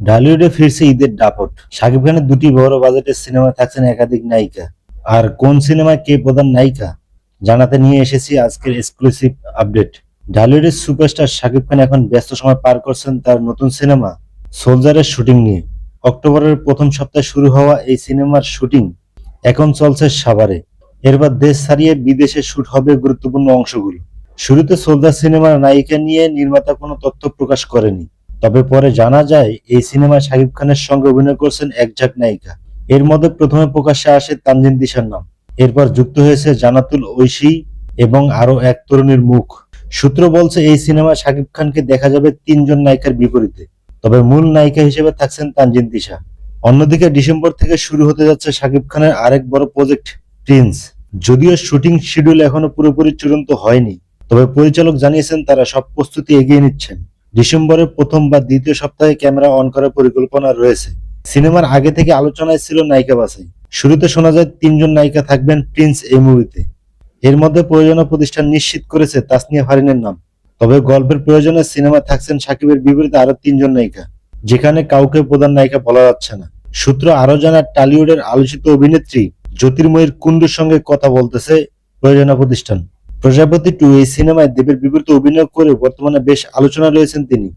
ঢালিউডে ফিরছে ঈদের দাপট। শাকিব খানের দুটি বড় বাজেটের সিনেমায় থাকছেন একাধিক নায়িকা। আর কোন সিনেমায় কে প্রধান নায়িকা জানাতে নিয়ে এসেছি আজকের exclusive update. ঢালিউডের superstar Shakib Khan এখন ব্যস্ত সময় পার করছেন তার নতুন সিনেমা সোলজারের শুটিং নিয়ে। অক্টোবরের প্রথম সপ্তাহে শুরু হওয়া এই সিনেমার শুটিং এখন চলছে সাভারে। এরপর দেশ ছাড়িয়ে বিদেশে শুট হবে গুরুত্বপূর্ণ অংশগুলো। শুরুতে সোলজার সিনেমার নায়িকা নিয়ে নির্মাতা কোনো তথ্য প্রকাশ করেনি, তবে পরে জানা যায় এই সিনেমায় শাকিব খানের সঙ্গে অভিনয় করছেন এক ঝাঁক নায়িকা। এর মধ্যে প্রথমে প্রকাশ্যে আসে তানজিন তিশার নাম, এরপর যুক্ত হয়েছে জান্নাতুল ঐশী এবং আরো এক তরুণীর মুখ। সূত্র বলছে এই সিনেমায় শাকিব খানকে দেখা যাবে তিনজন নায়িকার বিপরীতে, তবে মূল নায়িকা হিসেবে থাকছেন তানজিন তিশা। অন্যদিকে ডিসেম্বর থেকে শুরু হতে যাচ্ছে শাকিব খানের আরেক বড় প্রজেক্ট প্রিন্স। যদিও শুটিং শিডিউল এখনো পুরোপুরি চূড়ান্ত হয়নি, তবে পরিচালক জানিয়েছেন তারা সব প্রস্তুতি এগিয়ে নিচ্ছেন। ডিসেম্বরের প্রথম বা দ্বিতীয় সপ্তাহে ক্যামেরা অন করার পরিকল্পনা রয়েছে। সিনেমার আগে থেকে আলোচনায় ছিল নায়িকা বাছাই। শুরুতে শোনা যায় তিনজন নায়িকা থাকবেন প্রিন্স এই মুভিতে। এর মধ্যে প্রযোজনা প্রতিষ্ঠান নিশ্চিত করেছে তাসনিয়া ফারিনের নাম। তবে গল্পের প্রয়োজনে সিনেমা থাকছেন শাকিবের বিপরীতে আরো তিনজন নায়িকা, যেখানে কাউকে প্রধান নায়িকা বলা যাচ্ছে না। সূত্র আরো জানায় টলিউডের আলোচিত অভিনেত্রী জ্যোতির্ময়ীর কুণ্ডুর সঙ্গে কথা বলতেছে প্রযোজনা প্রতিষ্ঠান। প্রজাপতি 2 এই সিনেমায় দেবের বিপরীতে অভিনয় করে বর্তমানে বেশ আলোচনা রয়েছেন তিনি।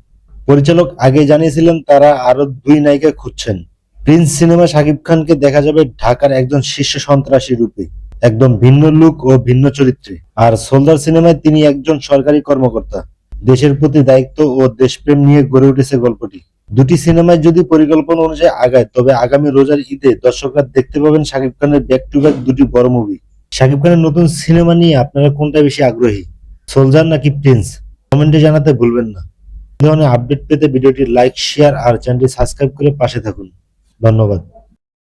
পরিচালক আগে জানিয়েছিলেন তারা আরো দুই নায়িকা খুঁজছেন। প্রিন্স সিনেমা শাকিব খানকে দেখা যাবে ঢাকার একজন শীর্ষ সন্ত্রাসী রূপে, একদম ভিন্ন লুক ও ভিন্ন চরিত্রে। আর সোলজার সিনেমায় তিনি একজন সরকারি কর্মকর্তা। দেশের প্রতি দায়িত্ব ও দেশপ্রেম নিয়ে গড়ে উঠেছে গল্পটি। দুটি সিনেমায় যদি পরিকল্পনা অনুযায়ী আগায়, তবে আগামী রোজার ঈদে দর্শকরা দেখতে পাবেন শাকিব খানের ব্যাক টু ব্যাক দুটি বড় মুভি। শাকিব খানের নতুন সিনেমা নিয়ে আপনারা কোনটা বেশি আগ্রহী, সোলজার নাকি প্রিন্স? কমেন্টে জানাতে ভুলবেন না। এই ধরনের আপডেট পেতে ভিডিওটি লাইক, শেয়ার আর চ্যানেলটি সাবস্ক্রাইব করে পাশে থাকুন। ধন্যবাদ।